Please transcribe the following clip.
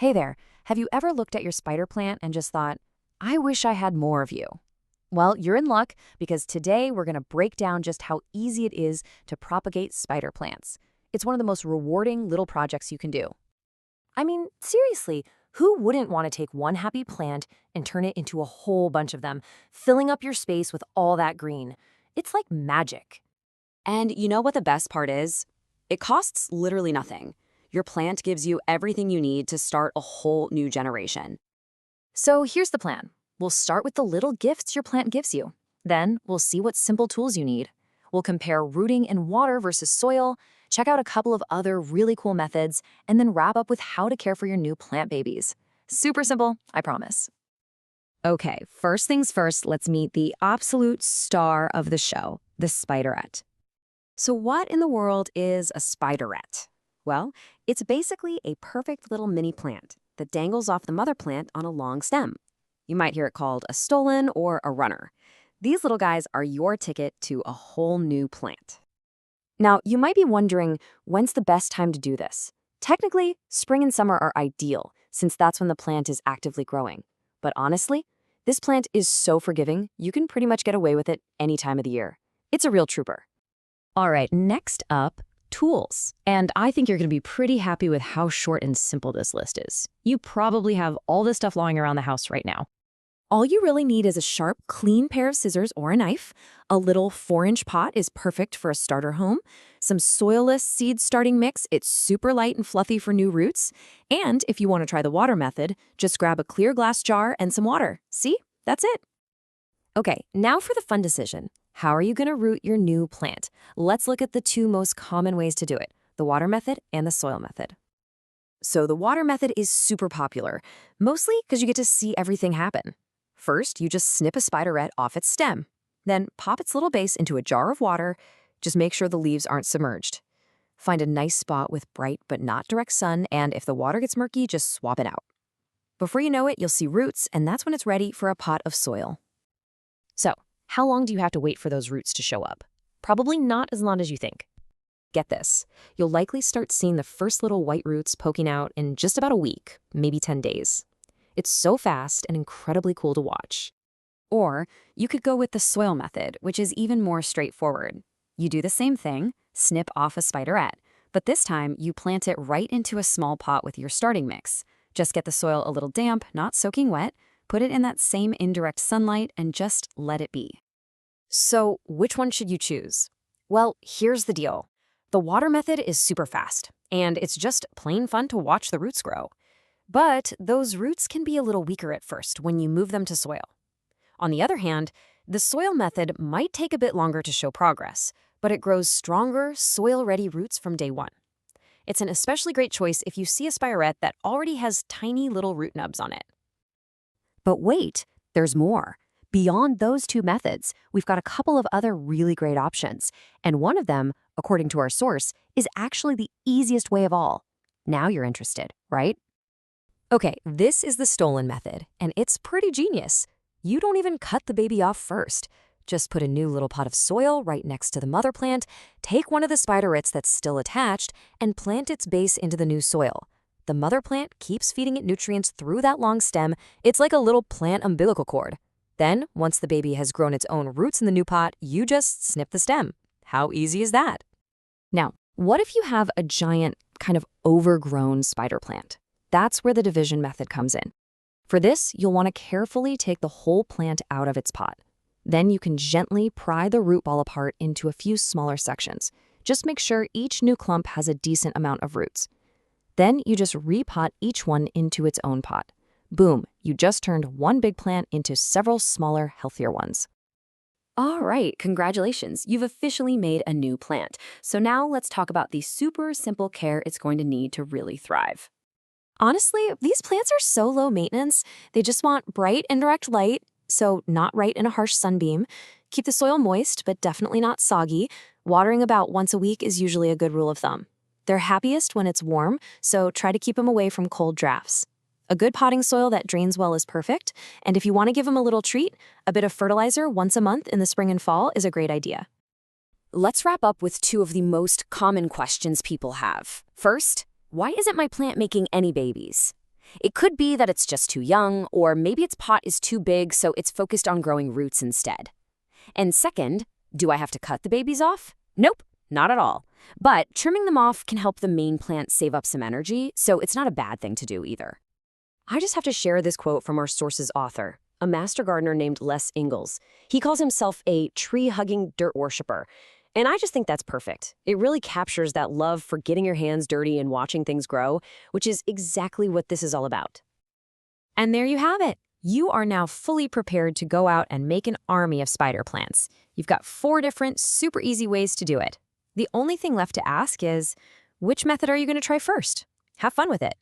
Hey there, have you ever looked at your spider plant and just thought, I wish I had more of you? Well, you're in luck because today we're going to break down just how easy it is to propagate spider plants. It's one of the most rewarding little projects you can do. I mean, seriously, who wouldn't want to take one happy plant and turn it into a whole bunch of them, filling up your space with all that green? It's like magic. And you know what the best part is? It costs literally nothing. Your plant gives you everything you need to start a whole new generation. So here's the plan. We'll start with the little gifts your plant gives you. Then we'll see what simple tools you need. We'll compare rooting in water versus soil, check out a couple of other really cool methods, and then wrap up with how to care for your new plant babies. Super simple, I promise. Okay, first things first, let's meet the absolute star of the show, the spiderette. So what in the world is a spiderette? Well, it's basically a perfect little mini plant that dangles off the mother plant on a long stem. You might hear it called a stolon or a runner. These little guys are your ticket to a whole new plant. Now, you might be wondering, when's the best time to do this? Technically, spring and summer are ideal, since that's when the plant is actively growing. But honestly, this plant is so forgiving, you can pretty much get away with it any time of the year. It's a real trooper. All right, next up, tools. And I think you're going to be pretty happy with how short and simple this list is. You probably have all this stuff lying around the house right now. All you really need is a sharp, clean pair of scissors or a knife. A little 4-inch pot is perfect for a starter home. Some soilless seed starting mix, it's super light and fluffy for new roots. And if you want to try the water method, just grab a clear glass jar and some water. See? That's it. Okay, now for the fun decision. How are you going to root your new plant? Let's look at the two most common ways to do it, the water method and the soil method. So the water method is super popular, mostly because you get to see everything happen. First, you just snip a spiderette off its stem. Then pop its little base into a jar of water. Just make sure the leaves aren't submerged. Find a nice spot with bright but not direct sun, and if the water gets murky, just swap it out. Before you know it, you'll see roots, and that's when it's ready for a pot of soil. So, how long do you have to wait for those roots to show up? Probably not as long as you think. Get this, you'll likely start seeing the first little white roots poking out in just about a week, maybe 10 days. It's so fast and incredibly cool to watch. Or you could go with the soil method, which is even more straightforward. You do the same thing, snip off a spiderette, but this time you plant it right into a small pot with your starting mix. Just get the soil a little damp, not soaking wet, put it in that same indirect sunlight, and just let it be. So, which one should you choose? Well, here's the deal. The water method is super fast, and it's just plain fun to watch the roots grow. But those roots can be a little weaker at first when you move them to soil. On the other hand, the soil method might take a bit longer to show progress, but it grows stronger, soil-ready roots from day one. It's an especially great choice if you see a spiderette that already has tiny little root nubs on it. But wait, there's more. Beyond those two methods, we've got a couple of other really great options. And one of them, according to our source, is actually the easiest way of all. Now you're interested, right? Okay, this is the stolon method, and it's pretty genius. You don't even cut the baby off first. Just put a new little pot of soil right next to the mother plant, take one of the spiderets that's still attached, and plant its base into the new soil. The mother plant keeps feeding it nutrients through that long stem. It's like a little plant umbilical cord. Then, once the baby has grown its own roots in the new pot, you just snip the stem. How easy is that? Now, what if you have a giant, kind of overgrown spider plant? That's where the division method comes in. For this, you'll want to carefully take the whole plant out of its pot. Then you can gently pry the root ball apart into a few smaller sections. Just make sure each new clump has a decent amount of roots. Then you just repot each one into its own pot. Boom, you just turned one big plant into several smaller, healthier ones. All right, congratulations, you've officially made a new plant. So now let's talk about the super simple care it's going to need to really thrive. Honestly, these plants are so low maintenance. They just want bright, indirect light, so not right in a harsh sunbeam. Keep the soil moist, but definitely not soggy. Watering about once a week is usually a good rule of thumb. They're happiest when it's warm, so try to keep them away from cold drafts. A good potting soil that drains well is perfect, and if you want to give them a little treat, a bit of fertilizer once a month in the spring and fall is a great idea. Let's wrap up with two of the most common questions people have. First, why isn't my plant making any babies? It could be that it's just too young, or maybe its pot is too big, so it's focused on growing roots instead. And second, do I have to cut the babies off? Nope, not at all. But trimming them off can help the main plant save up some energy, so it's not a bad thing to do either. I just have to share this quote from our source's author, a master gardener named Les Ingalls. He calls himself a tree-hugging dirt worshiper. And I just think that's perfect. It really captures that love for getting your hands dirty and watching things grow, which is exactly what this is all about. And there you have it. You are now fully prepared to go out and make an army of spider plants. You've got 4 different, super easy ways to do it. The only thing left to ask is, which method are you going to try first? Have fun with it.